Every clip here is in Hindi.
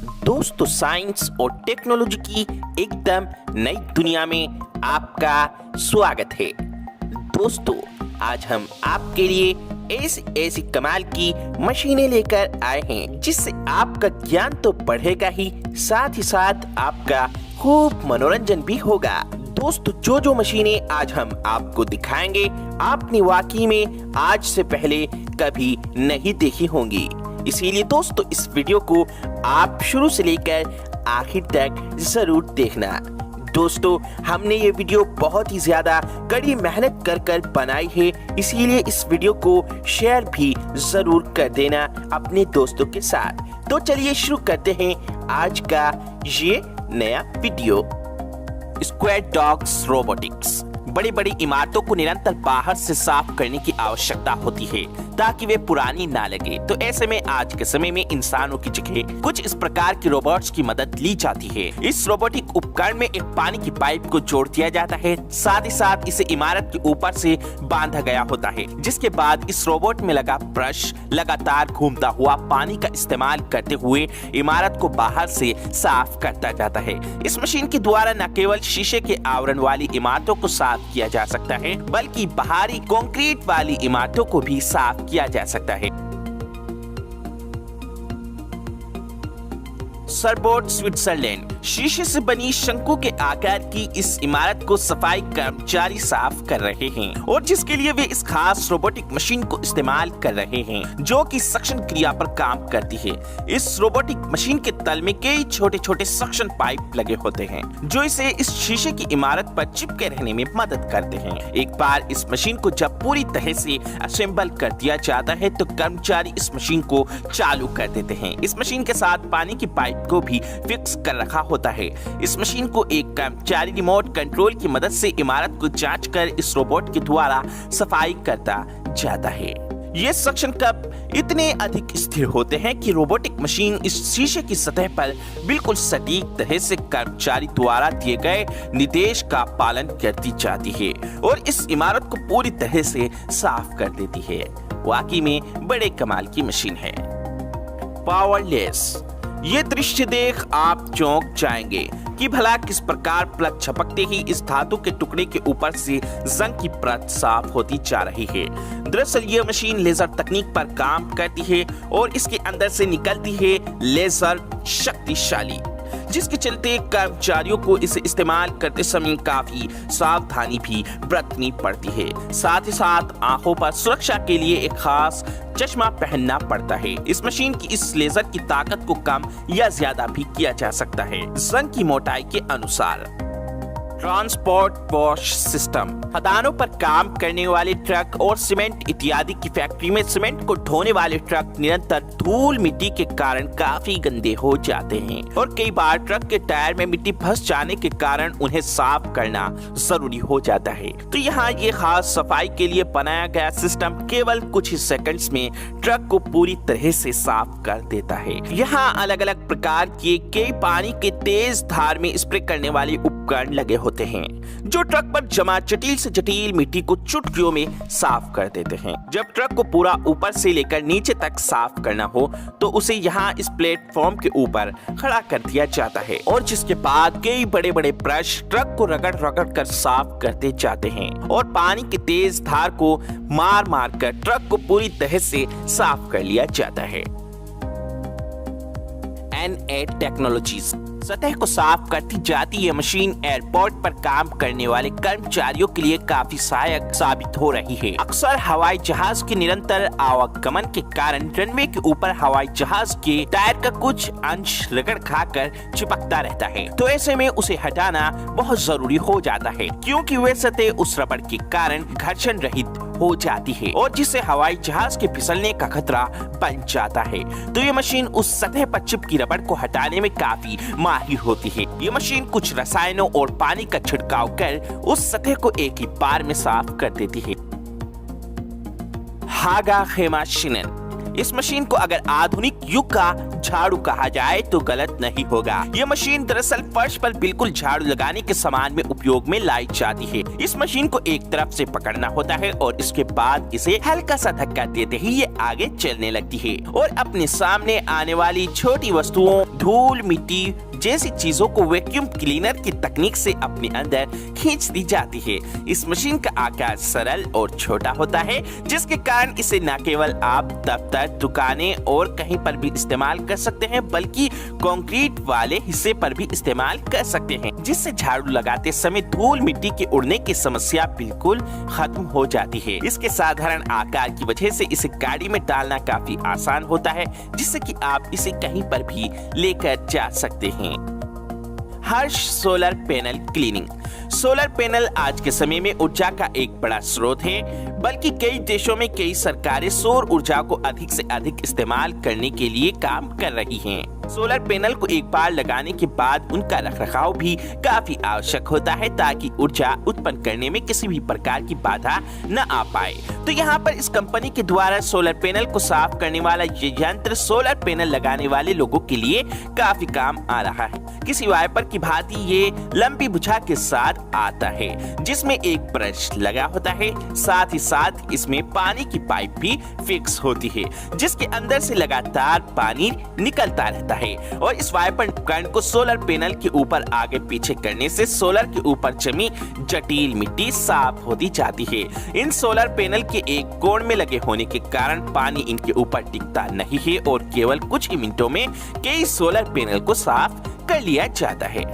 दोस्तों, साइंस और टेक्नोलॉजी की एकदम नई दुनिया में आपका स्वागत है। दोस्तों, आज हम आपके लिए ऐसी ऐसी कमाल की मशीनें लेकर आए हैं जिससे आपका ज्ञान तो बढ़ेगा ही, साथ आपका खूब मनोरंजन भी होगा। दोस्तों, जो मशीनें आज हम आपको दिखाएंगे आपने वाकई में आज से पहले कभी नहीं देखी होंगी। इसीलिए दोस्तों, इस वीडियो को आप शुरू से लेकर आखिर तक जरूर देखना। दोस्तों, हमने ये वीडियो बहुत ही ज्यादा कड़ी मेहनत कर बनाई है, इसीलिए इस वीडियो को शेयर भी जरूर कर देना अपने दोस्तों के साथ। तो चलिए शुरू करते हैं आज का ये नया वीडियो। Square dogs robotics. बड़ी बड़ी इमारतों को निरंतर बाहर से साफ करने की आवश्यकता होती है ताकि वे पुरानी ना लगे। तो ऐसे में आज के समय में इंसानों की जगह कुछ इस प्रकार के रोबोट्स की मदद ली जाती है। इस रोबोटिक उपकरण में एक पानी की पाइप को जोड़ दिया जाता है, साथ ही साथ इसे इमारत के ऊपर से बांधा गया होता है, जिसके बाद इस रोबोट में लगा ब्रश लगातार घूमता हुआ पानी का इस्तेमाल करते हुए इमारत को बाहर से साफ करता जाता है। इस मशीन के द्वारा न केवल शीशे के आवरण वाली इमारतों को साफ किया जा सकता है, बल्कि बाहरी कंक्रीट वाली इमारतों को भी साफ किया जा सकता है। Surfboard Switzerland. शीशे से बनी शंकु के आकार की इस इमारत को सफाई कर्मचारी साफ कर रहे हैं, और जिसके लिए वे इस खास रोबोटिक मशीन को इस्तेमाल कर रहे हैं जो कि सक्शन क्रिया पर काम करती है। इस रोबोटिक मशीन के तल में कई छोटे छोटे सक्शन पाइप लगे होते हैं जो इसे इस शीशे की इमारत पर चिपके रहने में मदद करते हैं। एक बार इस मशीन को जब पूरी तरह से असेंबल कर दिया जाता है तो कर्मचारी इस मशीन को चालू कर देते हैं। इस मशीन के साथ पानी की पाइप को भी फिक्स कर रखा होता है। इस मशीन को एक कर्मचारी रिमोट कंट्रोल की मदद से इमारत को जांच कर इस रोबोट के द्वारा सफाई करता जाता है। ये सक्शन कप इतने अधिक स्थिर होते हैं कि रोबोटिक मशीन इस शीशे की सतह पर बिल्कुल सटीक तरह से कर्मचारी द्वारा दिए गए निर्देश का पालन करती जाती है और इस इमारत को पूरी तरह से साफ कर देती है। वाकई में बड़े कमाल की मशीन है। पावरलेस। ये दृश्य देख आप चौंक जाएंगे कि भला किस प्रकार प्लग झपकते ही इस धातु के टुकड़े के ऊपर से जंग की परत साफ होती जा रही है। दरअसल ये मशीन लेजर तकनीक पर काम करती है और इसके अंदर से निकलती है लेजर शक्तिशाली, जिसके चलते कर्मचारियों को इसे इस्तेमाल करते समय काफी सावधानी भी बरतनी पड़ती है। साथ ही साथ आंखों पर सुरक्षा के लिए एक खास चश्मा पहनना पड़ता है। इस मशीन की इस लेजर की ताकत को कम या ज्यादा भी किया जा सकता है जंग की मोटाई के अनुसार। Transport wash system. खदानों पर काम करने वाले ट्रक और सीमेंट इत्यादि की फैक्ट्री में सीमेंट को ढोने वाले ट्रक निरंतर धूल मिट्टी के कारण काफी गंदे हो जाते हैं और कई बार ट्रक के टायर में मिट्टी फंस जाने के कारण उन्हें साफ करना जरूरी हो जाता है। तो यहाँ ये खास सफाई के लिए बनाया गया सिस्टम केवल कुछ ही सेकंड्स में ट्रक को पूरी तरह से साफ कर देता है। यहाँ अलग अलग प्रकार के कई पानी के तेज धार में स्प्रे करने वाले उपकरण लगे होते हैं जो ट्रक पर जमा जटिल से जटिल मिट्टी को चुटकियों में साफ कर देते हैं। जब ट्रक को पूरा ऊपर से लेकर नीचे तक साफ करना हो तो उसे यहाँ इस प्लेटफॉर्म के ऊपर खड़ा कर दिया जाता है और जिसके बाद कई बड़े बड़े ब्रश ट्रक को रगड़ रगड़ कर साफ करते जाते हैं और पानी की तेज धार को मार मार कर ट्रक को पूरी तरह से साफ कर लिया जाता है। NA technologies. सतह को साफ करती जाती ये मशीन एयरपोर्ट पर काम करने वाले कर्मचारियों के लिए काफी सहायक साबित हो रही है। अक्सर हवाई जहाज के निरंतर आवागमन के कारण रनवे के ऊपर हवाई जहाज के टायर का कुछ अंश रगड़ खाकर चिपकता रहता है, तो ऐसे में उसे हटाना बहुत जरूरी हो जाता है क्योंकि वे सतह उस रबड़ के कारण घर्षण रहित हो जाती है और जिससे हवाई जहाज के फिसलने का खतरा बन जाता है। तो ये मशीन उस सतह पर चिपकी रबड़ को हटाने में काफी माहिर होती है। ये मशीन कुछ रसायनों और पानी का छिड़काव कर उस सतह को एक ही बार में साफ कर देती है। हागा हेमा शिनन। इस मशीन को अगर आधुनिक युग का झाड़ू कहा जाए तो गलत नहीं होगा। ये मशीन दरअसल फर्श पर बिल्कुल झाड़ू लगाने के समान में उपयोग में लाई जाती है। इस मशीन को एक तरफ से पकड़ना होता है और इसके बाद इसे हल्का सा धक्का देते ही ये आगे चलने लगती है और अपने सामने आने वाली छोटी वस्तुओं, धूल, मिट्टी जैसी चीजों को वैक्यूम क्लीनर की तकनीक से अपने अंदर खींच दी जाती है। इस मशीन का आकार सरल और छोटा होता है, जिसके कारण इसे न केवल आप दफ्तर, दुकानें और कहीं पर भी इस्तेमाल कर सकते हैं, बल्कि कंक्रीट वाले हिस्से पर भी इस्तेमाल कर सकते हैं, जिससे झाड़ू लगाते समय धूल मिट्टी के उड़ने की समस्या बिल्कुल खत्म हो जाती है। इसके साधारण आकार की वजह से इसे गाड़ी में डालना काफी आसान होता है, जिससे कि आप इसे कहीं पर भी लेकर जा सकते हैं। Harsh solar panel cleaning. Solar panel आज के समय में ऊर्जा का एक बड़ा स्रोत है, बल्कि कई देशों में कई सरकारें सौर ऊर्जा को अधिक से अधिक इस्तेमाल करने के लिए काम कर रही हैं। सोलर पैनल को एक बार लगाने के बाद उनका रखरखाव भी काफी आवश्यक होता है, ताकि ऊर्जा उत्पन्न करने में किसी भी प्रकार की बाधा न आ पाए। तो यहाँ पर इस कंपनी के द्वारा सोलर पैनल को साफ करने वाला ये यंत्र सोलर पैनल लगाने वाले लोगों के लिए काफी काम आ रहा है। किसी वाइपर की भांति ये लंबी भुजा के साथ आता है, जिसमें एक ब्रश लगा होता है। साथ ही साथ इसमें पानी की पाइप भी फिक्स होती है, जिसके अंदर से लगातार पानी निकलता रहता है। और इस वाइपर उपकरण को सोलर पैनल के ऊपर आगे पीछे करने से सोलर के ऊपर जमी जटिल मिट्टी साफ होती जाती है। इन सोलर पैनल के एक कोण में लगे होने के कारण पानी इनके ऊपर टिकता नहीं है और केवल कुछ ही मिनटों में कई सोलर पैनल को साफ कर लिया जाता है।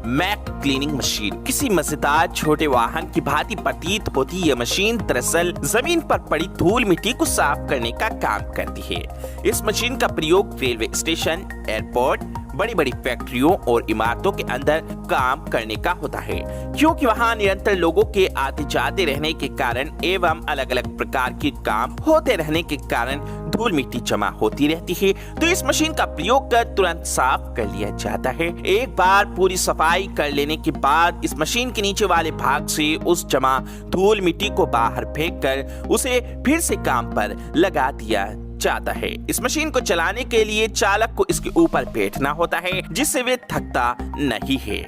मैक क्लीनिंग मशीन। किसी मजेदार छोटे वाहन की भांति प्रतीत होती यह मशीन दरअसल जमीन पर पड़ी धूल मिट्टी को साफ करने का काम करती है। इस मशीन का प्रयोग रेलवे स्टेशन, एयरपोर्ट, बड़ी बड़ी फैक्ट्रियों और इमारतों के अंदर काम करने का होता है, क्योंकि वहां निरंतर लोगों के आते जाते रहने के कारण एवं अलग अलग प्रकार के काम होते रहने के कारण धूल मिट्टी जमा होती रहती है। तो इस मशीन का प्रयोग कर तुरंत साफ कर लिया जाता है। एक बार पूरी सफाई कर लेने के बाद इस मशीन के नीचे वाले भाग से उस जमा धूल मिट्टी को बाहर फेंक कर उसे फिर से काम पर लगा दिया जाता है। इस मशीन को चलाने के लिए चालक को इसके ऊपर बैठना होता है, जिससे वे थकता नहीं है।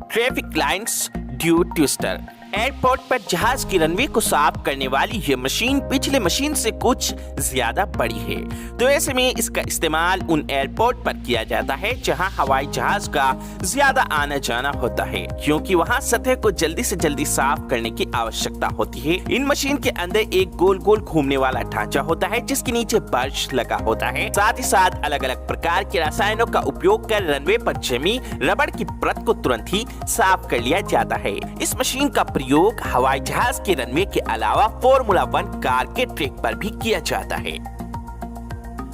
Traffic lines due twister. Airport पर जहाज की रनवे को साफ करने वाली यह मशीन पिछले मशीन से कुछ ज्यादा बड़ी है, तो ऐसे में इसका इस्तेमाल उन एयरपोर्ट पर किया जाता है जहां हवाई जहाज का ज्यादा आना जाना होता है, क्योंकि वहां सतह को जल्दी से जल्दी साफ करने की आवश्यकता होती है। इन मशीन के अंदर एक गोल गोल घूमने वाला ढांचा होता है, जिसके नीचे ब्रश लगा होता है। साथ ही साथ अलग अलग प्रकार के रसायनों का उपयोग कर रनवे पर जमी रबड़ की परत को तुरंत ही साफ कर लिया जाता है। इस मशीन का प्रयोग हवाई जहाज के रनवे के अलावा फॉर्मूला 1 कार के ट्रैक पर भी किया जाता है।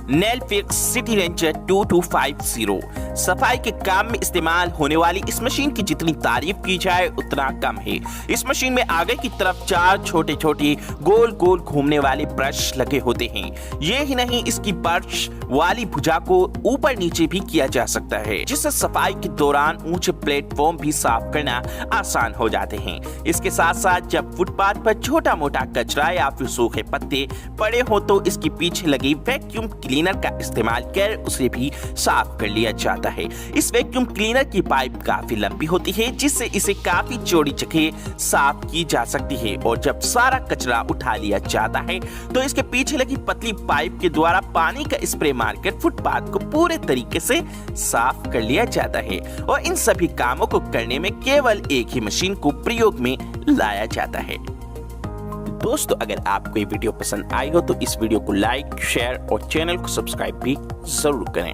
नेलफिक्स सिटी रेंजर 2250। सफाई के काम में इस्तेमाल होने वाली इस मशीन की जितनी तारीफ की जाए उतना कम है। इस मशीन में आगे की तरफ 4 छोटे छोटे गोल गोल घूमने वाले ब्रश लगे होते हैं। ये ही नहीं, इसकी ब्रश वाली भुजा को ऊपर नीचे भी किया जा सकता है, जिससे सफाई के दौरान ऊंचे प्लेटफॉर्म भी साफ करना आसान हो जाते हैं। इसके साथ साथ जब फुटपाथ पर छोटा मोटा कचरा या फिर सूखे पत्ते पड़े हो तो इसकी पीछे लगी वैक्यूम क्लीनर का इस्तेमाल कर उसे भी साफ कर लिया जाता है। इस वैक्यूम क्लीनर की पाइप काफी लंबी होती है, जिससे इसे काफी चौड़ी जगह साफ की जा सकती है। और जब सारा कचरा उठा लिया जाता है तो इसके पीछे लगी पतली पाइप के द्वारा पानी का स्प्रे मारकर फुटपाथ को पूरे तरीके से साफ कर लिया जाता है। और इन सभी कामों को करने में केवल एक ही मशीन को प्रयोग में लाया जाता है। दोस्तों, अगर आपको ये वीडियो पसंद आई हो तो इस वीडियो को लाइक, शेयर और चैनल को सब्सक्राइब भी जरूर करें।